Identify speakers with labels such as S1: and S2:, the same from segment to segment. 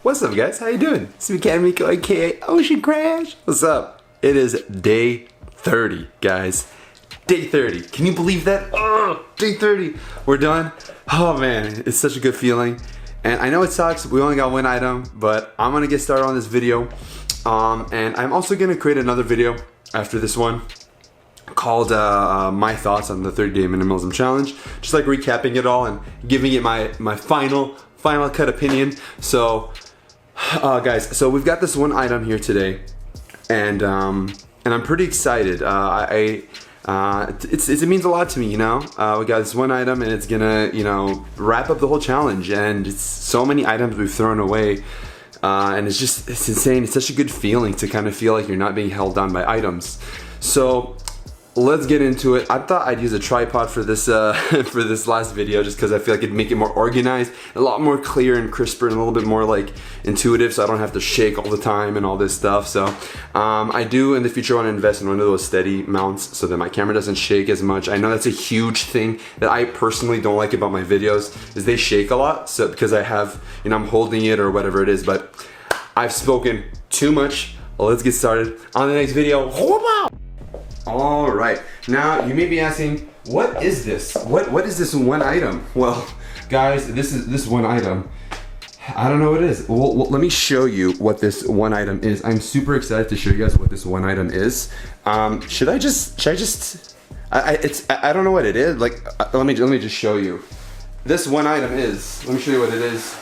S1: What's up, guys? How you doing? It's me, Canon Mikho, aka Ocean Crash. What's up? It is day 30, guys. Day 30. Can you believe that? Oh, day 30. We're done. Oh man, it's such a good feeling. And I know it sucks. We only got one item, but I'm gonna get started on this video. And I'm also gonna create another video after this one called my thoughts on the 30-day minimalism challenge. Just like recapping it all and giving it my final cut opinion. So guys, so we've got this one item here today, and I'm pretty excited. It means a lot to me, you know. We got this one item, and it's gonna, you know, wrap up the whole challenge. And it's so many items we've thrown away, and it's insane. It's such a good feeling to kind of feel like you're not being held down by items. So let's get into it. I thought I'd use a tripod for this for this last video, just because I feel like it'd make it more organized, a lot more clear and crisper, and a little bit more like intuitive, so I don't have to shake all the time and all this stuff. So I do in the future want to invest in one of those steady mounts so that my camera doesn't shake as much. I know that's a huge thing that I personally don't like about my videos, is they shake a lot. So because I have, you know, I'm holding it or whatever it is. But I've spoken too much. Let's get started on the next video. Alright, now you may be asking, what is this? What is this one item? Well, guys, this one item, I don't know what it is. Well, let me show you what this one item is. I'm super excited to show you guys what this one item is. I don't know what it is. Like, let me just show you. This one item is, let me show you what it is.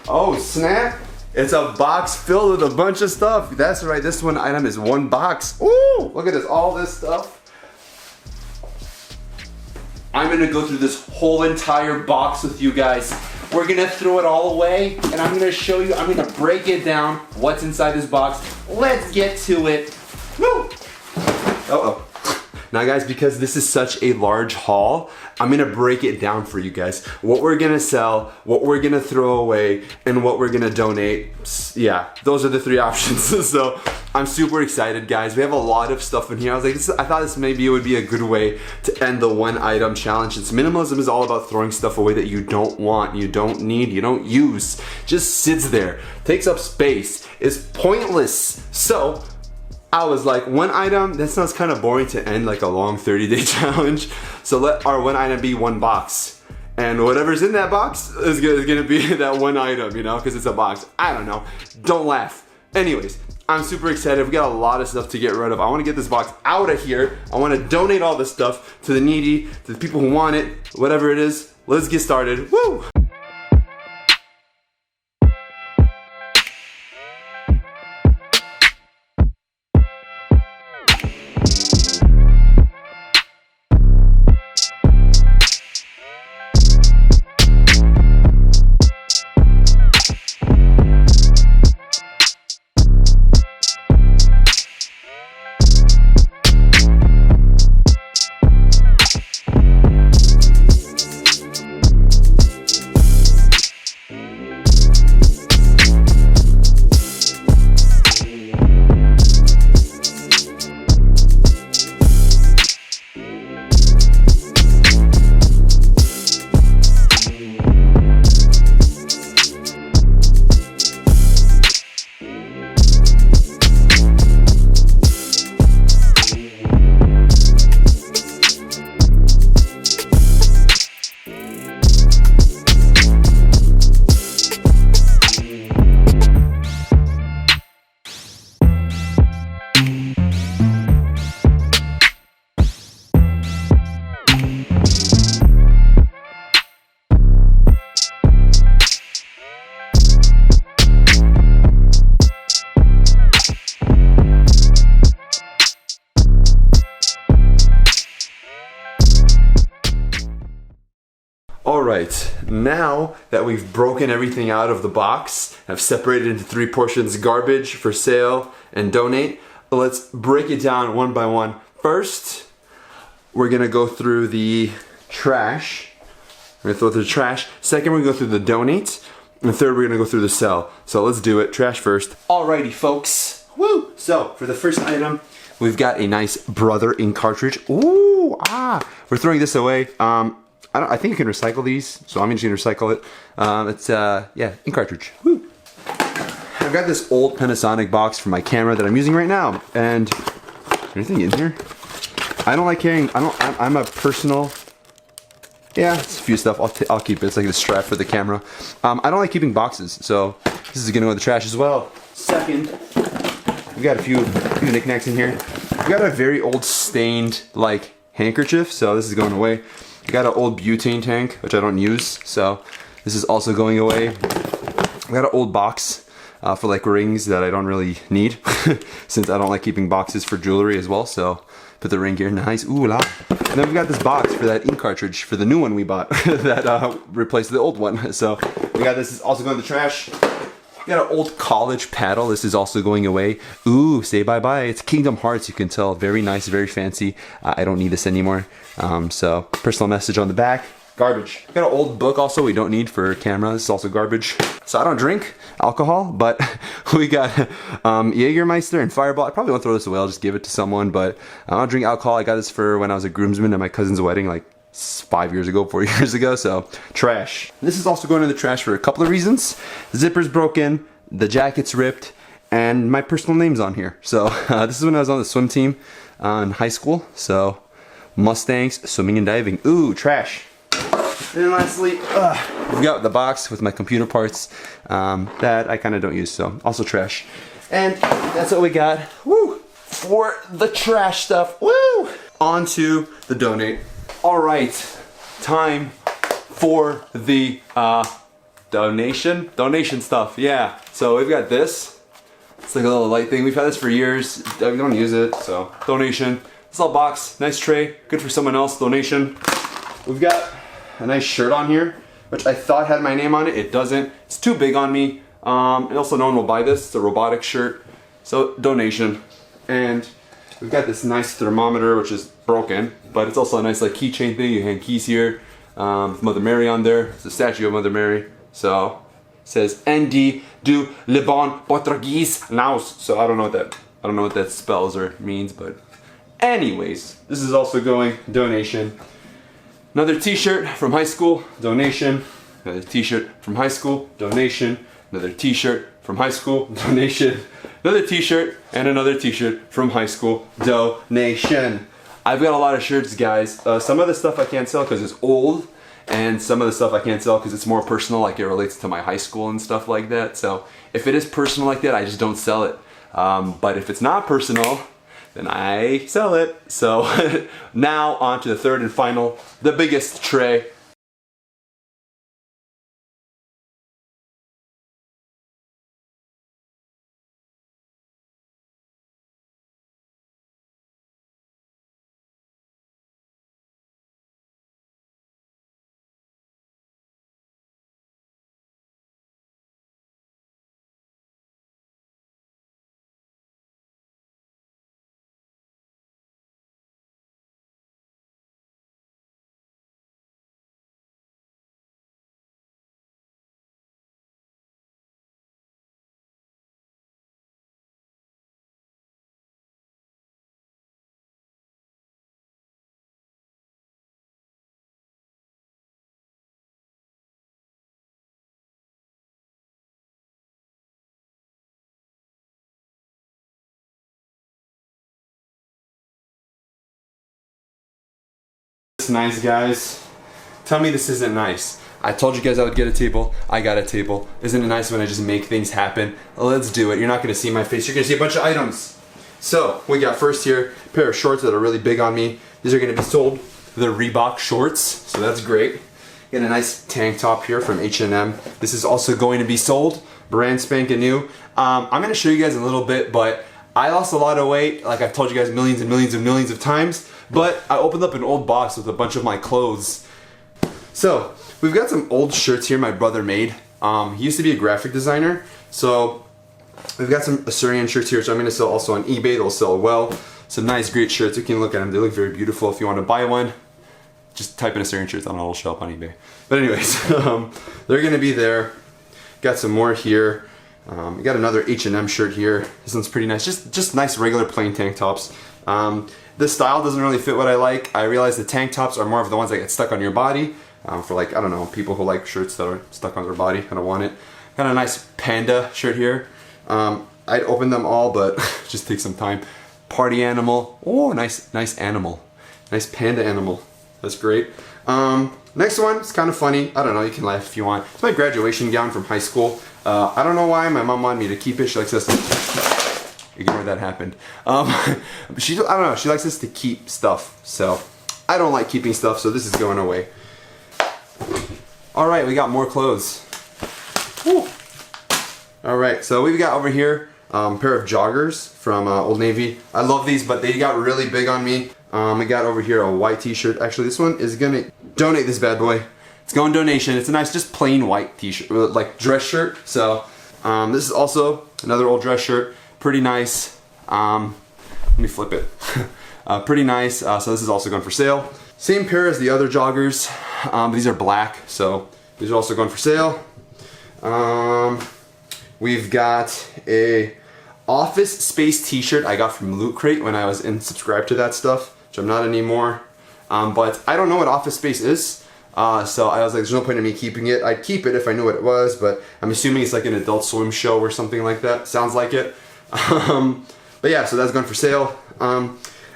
S1: Oh, snap. It's a box filled with a bunch of stuff. That's right, this one item is one box. Ooh, look at this, all this stuff. I'm gonna go through this whole entire box with you guys. We're gonna throw it all away, and I'm gonna show you, I'm gonna break it down, what's inside this box. Let's get to it. Woo! Uh-oh. Now guys, because this is such a large haul, I'm gonna break it down for you guys. What we're gonna sell, what we're gonna throw away, and what we're gonna donate. Yeah, those are the three options. So I'm super excited, guys. We have a lot of stuff in here. I was like, I thought this maybe would be a good way to end the one item challenge. Since minimalism is all about throwing stuff away that you don't want, you don't need, you don't use. Just sits there, takes up space, is pointless. So I was like, one item, that sounds kind of boring to end like a long 30-day challenge. So let our one item be one box. And whatever's in that box is gonna be that one item, you know, because it's a box. I don't know. Don't laugh. Anyways, I'm super excited. We got a lot of stuff to get rid of. I want to get this box out of here. I want to donate all this stuff to the needy, to the people who want it, whatever it is. Let's get started. Woo! Alright, now that we've broken everything out of the box, I've separated into three portions: garbage, for sale, and donate. Let's break it down one by one. First, we're gonna go through the trash. We're gonna go through the trash. Second, we're gonna go through the donate. And third, we're gonna go through the sell. So let's do it, trash first. Alrighty folks, woo! So for the first item, we've got a nice Brother ink cartridge. Ooh, we're throwing this away. I think you can recycle these, so I'm just gonna recycle it. It's yeah, ink cartridge. Woo. I've got this old Panasonic box for my camera that I'm using right now. And anything in here? I don't like carrying. I'm a personal. Yeah, it's a few stuff. I'll keep it. It's like a strap for the camera. I don't like keeping boxes, so this is gonna go in the trash as well. Second, we got a few knickknacks in here. We got a very old stained like handkerchief, so this is going away. I got an old butane tank, which I don't use, so this is also going away. I got an old box for like rings that I don't really need, since I don't like keeping boxes for jewelry as well. So put the ring here, nice, ooh la. And then we got this box for that ink cartridge for the new one we bought that replaced the old one. So we got this is also going to the trash. We got an old college paddle. This is also going away. Ooh, say bye-bye. It's Kingdom Hearts, you can tell. Very nice, very fancy. I don't need this anymore. So personal message on the back. Garbage. We got an old book also we don't need for camera. This is also garbage. So I don't drink alcohol, but we got Jägermeister and Fireball. I probably won't throw this away. I'll just give it to someone, but I don't drink alcohol. I got this for when I was a groomsman at my cousin's wedding, like 5 years ago, 4 years ago, so trash. This is also going in the trash for a couple of reasons. The zipper's broken, the jacket's ripped, and my personal name's on here. So this is when I was on the swim team in high school, so Mustangs, swimming and diving. Ooh, trash. And lastly, we've got the box with my computer parts that I kind of don't use, so also trash. And that's what we got, woo, for the trash stuff, woo! On to the donate. All right, time for the donation stuff. Yeah, so we've got this. It's like a little light thing. We've had this for years. We don't use it, so donation. This little box, nice tray, good for someone else. Donation. We've got a nice shirt on here, which I thought had my name on it. It doesn't. It's too big on me. And also, no one will buy this. It's a robotic shirt, so donation. And we've got this nice thermometer, which is broken, but it's also a nice like keychain thing. You hang keys here, with Mother Mary on there. It's a statue of Mother Mary. So it says "Nd du le bon Portugese naus." So I don't know what that spells or means, but anyways, this is also going donation. Another t-shirt from high school, donation. Another t-shirt from high school, donation. Another t-shirt from high school, donation. Another t-shirt and another t-shirt from high school, donation. I've got a lot of shirts, guys. Some of the stuff I can't sell because it's old, and some of the stuff I can't sell because it's more personal, like it relates to my high school and stuff like that. So if it is personal like that, I just don't sell it. But if it's not personal, then I sell it. So now on to the third and final, the biggest tray. Nice, guys. Tell me this isn't nice. I told you guys I would get a table. I got a table. Isn't it nice when I just make things happen? Let's do it. You're not gonna see my face. You're gonna see a bunch of items. So we got first here a pair of shorts that are really big on me. These are gonna be sold. They're Reebok shorts, so that's great. Got a nice tank top here from H&M. This is also going to be sold, brand spanking new. I'm gonna show you guys in a little bit, but I lost a lot of weight, like I've told you guys millions and millions and millions of times, but I opened up an old box with a bunch of my clothes. So, we've got some old shirts here my brother made. He used to be a graphic designer, so we've got some Assyrian shirts here, which I'm going to sell also on eBay. They'll sell well. Some nice, great shirts. You can look at them. They look very beautiful. If you want to buy one, just type in Assyrian shirts. I don't know, it'll show up on eBay. But anyways, they're going to be there. Got some more here. We got another H&M shirt here. This one's pretty nice. Just nice regular plain tank tops. This style doesn't really fit what I like. I realize the tank tops are more of the ones that get stuck on your body. For like, I don't know, people who like shirts that are stuck on their body. I don't want it. Got a nice panda shirt here. I'd open them all, but just take some time. Party animal. Oh, nice animal. Nice panda animal. That's great. Next one, it's kind of funny. I don't know, you can laugh if you want. It's my graduation gown from high school. I don't know why my mom wanted me to keep it. She likes us to... Ignore that happened. I don't know, she likes us to keep stuff. So, I don't like keeping stuff, so this is going away. Alright, we got more clothes. Alright, so we've got over here a pair of joggers from Old Navy. I love these, but they got really big on me. We got over here a white t-shirt. Actually, this one is gonna donate this bad boy. It's going donation. It's a nice, just plain white t-shirt, like dress shirt. So, this is also another old dress shirt. Pretty nice. Let me flip it. Pretty nice. So this is also going for sale. Same pair as the other joggers. These are black, so these are also going for sale. We've got a Office Space t-shirt I got from Loot Crate when I was subscribed to that stuff, which I'm not anymore. But I don't know what Office Space is. So I was like, there's no point in me keeping it. I'd keep it if I knew what it was, but I'm assuming it's like an Adult Swim show or something like that. Sounds like it. But yeah, so that's going for sale. I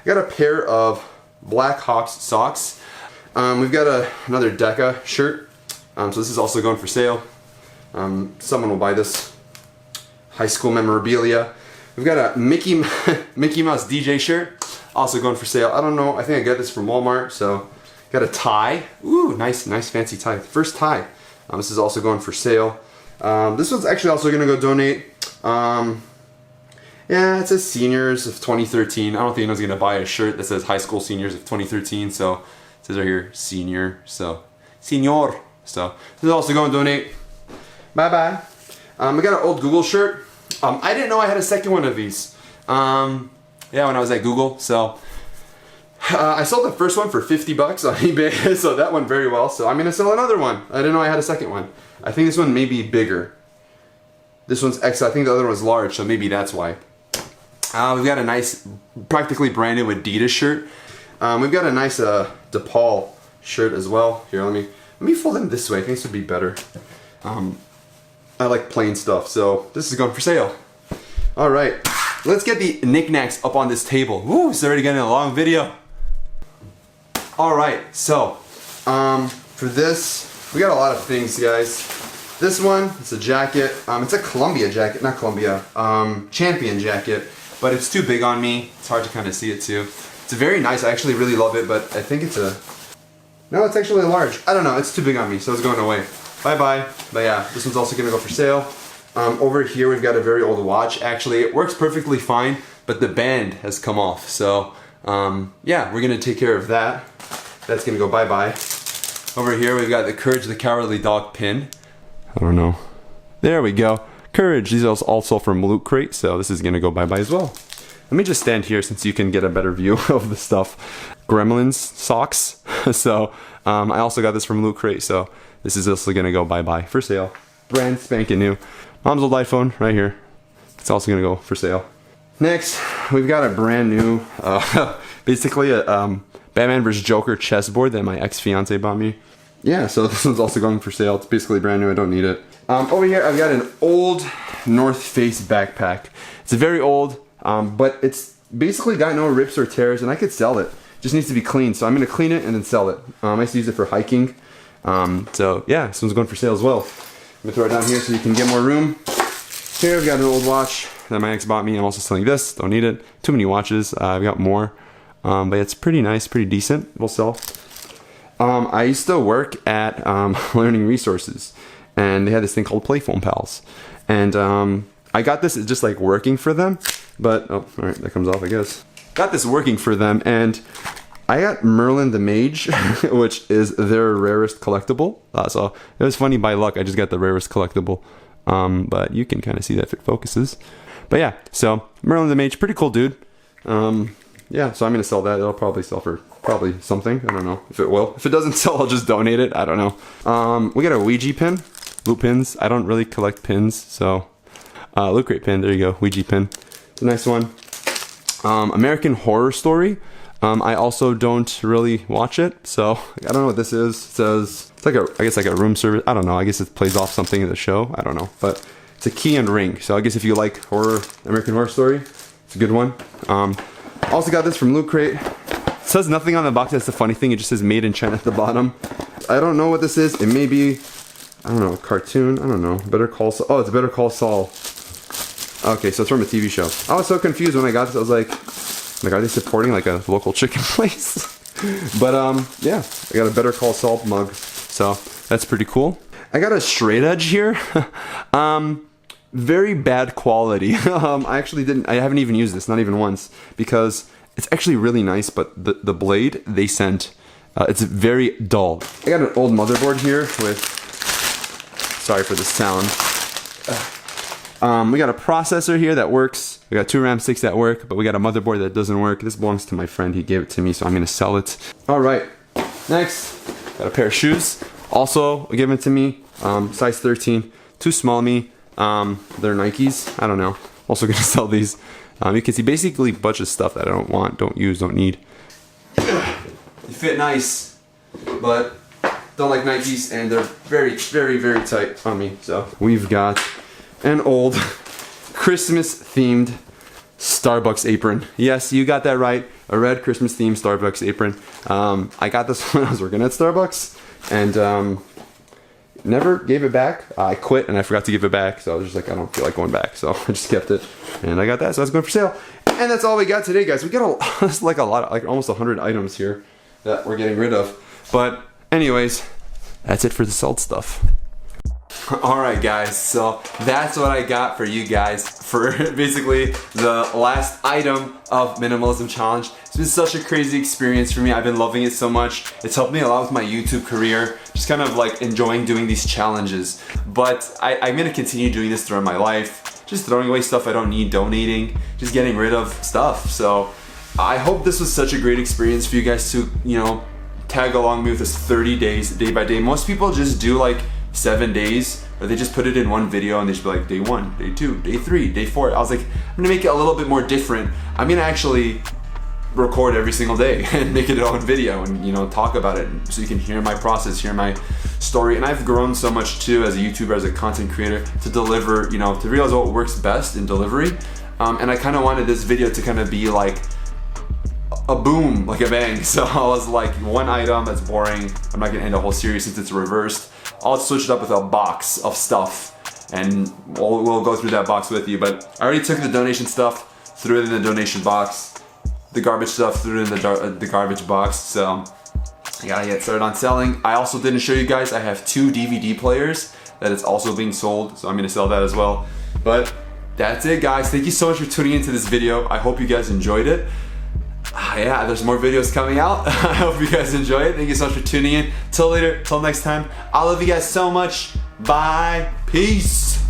S1: got a pair of Black Hawks socks. We've got another Deca shirt. So this is also going for sale. Someone will buy this. High school memorabilia. We've got a Mickey Mouse DJ shirt. Also going for sale. I don't know. I think I got this from Walmart. So got a tie. Ooh, nice fancy tie. First tie. This is also going for sale. This one's actually also going to go donate. Yeah, it says seniors of 2013. I don't think anyone's going to buy a shirt that says high school seniors of 2013. So it says right here, senior. So, senior. So this is also going to donate. Bye bye. We got an old Google shirt. I didn't know I had a second one of these. Yeah, when I was at Google. So I sold the first one for 50 bucks on eBay. So that went very well. So I'm going to sell another one. I didn't know I had a second one. I think this one may be bigger. This one's XL. I think the other one was large, so maybe that's why. We've got a nice, practically brand new Adidas shirt. We've got a nice DePaul shirt as well. Here, let me fold them this way. I think this would be better. I like plain stuff, so this is going for sale. Alright, let's get the knickknacks up on this table. Woo, it's already getting a long video. Alright, so, for this, we got a lot of things, guys. This one, it's a jacket. It's a Columbia jacket, not Columbia, Champion jacket, but it's too big on me. It's hard to kind of see it too. It's very nice, I actually really love it, but I think it's no, it's actually a large. I don't know, it's too big on me, so it's going away. Bye-bye. But yeah, this one's also gonna go for sale. Over here we've got a very old watch. Actually, it works perfectly fine, but the band has come off. So, yeah, we're gonna take care of that. That's gonna go bye-bye. Over here we've got the Courage the Cowardly Dog pin. I don't know. There we go. Courage. These are also from Loot Crate, so this is gonna go bye-bye as well. Let me just stand here since you can get a better view of the stuff. Gremlins socks. So, I also got this from Loot Crate, so this is also gonna go bye-bye for sale. Brand spanking new. Mom's old iPhone right here. It's also gonna go for sale. Next, we've got a brand new, basically a Batman vs. Joker chessboard that my ex-fiance bought me. Yeah, so this one's also going for sale. It's basically brand new, I don't need it. Over here, I've got an old North Face backpack. It's very old, but it's basically got no rips or tears, and I could sell it. It just needs to be cleaned, so I'm gonna clean it and then sell it. I used to use it for hiking. So yeah, this one's going for sale as well. I'm gonna throw it down here so you can get more room. Here I've got an old watch that my ex bought me. I'm also selling this, don't need it. Too many watches, I've got more. But it's pretty nice, pretty decent, we'll sell. I used to work at Learning Resources, and they had this thing called Playphone Pals. And I got this just like working for them, but, oh, alright, that comes off I guess. Got this working for them, and I got Merlin the Mage, which is their rarest collectible. So it was funny, by luck, I just got the rarest collectible. But you can kind of see that if it focuses. But yeah, so Merlin the Mage, pretty cool dude. Yeah, so I'm going to sell that. It'll probably sell for probably something. I don't know if it will. If it doesn't sell, I'll just donate it. I don't know. We got a Ouija pin. Loot pins. I don't really collect pins, so Loot Crate pin. There you go. Ouija pin. It's a nice one. American Horror Story. I also don't really watch it, so I don't know what this is. It says it's like I guess like a room service. I don't know. I guess it plays off something in the show. I don't know, but It's a key and ring. So I guess if you like horror, American Horror Story, it's a good one. Also got this from Loot Crate. It says nothing on the box. That's the funny thing. It just says made in China at the bottom. I don't know what this is. It may be, I don't know, a cartoon. I don't know. Better Call Saul. Oh, it's Better Call Saul. Okay, so it's from a TV show. I was so confused when I got this. I was like, are they supporting like a local chicken place? But yeah, I got a Better Call Saul mug. So that's pretty cool. I got a straight edge here. Very bad quality. I haven't even used this, not even once, because it's actually really nice, but the blade they sent, it's very dull. I got an old motherboard here with, sorry for the sound. We got a processor here that works. We got 2 RAM sticks that work, but we got a motherboard that doesn't work. This belongs to my friend. He gave it to me, so I'm gonna sell it. All right, next, got a pair of shoes. Also given to me, size 13, too small me. They're Nikes, I don't know. Also gonna sell these. You can see basically a bunch of stuff that I don't want, don't use, don't need. They fit nice, but don't like Nikes, and they're very, very, very tight on me. So we've got an old Christmas themed Starbucks apron. Yes, you got that right. A red Christmas themed Starbucks apron. I got this when I was working at Starbucks, and never gave it back. I quit and I forgot to give it back, so I was just like, I don't feel like going back, so I just kept it, and I got that, so that's going for sale. And that's all we got today, guys. We got like a lot, like almost 100 items here that we're getting rid of. But anyways, that's it for the sold stuff. Alright guys, so that's what I got for you guys for basically the last item of Minimalism Challenge. It's been such a crazy experience for me. I've been loving it so much. It's helped me a lot with my YouTube career. Just kind of like enjoying doing these challenges. But I'm going to continue doing this throughout my life. Just throwing away stuff I don't need, donating, just getting rid of stuff. So I hope this was such a great experience for you guys to, you know, tag along with me with this 30 days, day by day. Most people just do like 7 days, or they just put it in one video and they just be like day 1, day 2, day 3, day 4. I was like, I'm gonna make it a little bit more different. I'm gonna actually record every single day and make it all in video and, you know, talk about it so you can hear my process, hear my story. And I've grown so much too as a YouTuber, as a content creator, to deliver, you know, to realize what works best in delivery. And I kind of wanted this video to kind of be like a boom, like a bang. So I was like, one item that's boring. I'm not gonna end a whole series since it's reversed. I'll switch it up with a box of stuff, and we'll go through that box with you. But I already took the donation stuff, threw it in the donation box. The garbage stuff, threw it in the garbage box. So I gotta get started on selling. I also didn't show you guys, I have 2 DVD players that is also being sold, so I'm gonna sell that as well. But that's it, guys. Thank you so much for tuning into this video. I hope you guys enjoyed it. Yeah, there's more videos coming out. I hope you guys enjoy it. Thank you so much for tuning in. Till later, till next time. I love you guys so much. Bye. Peace.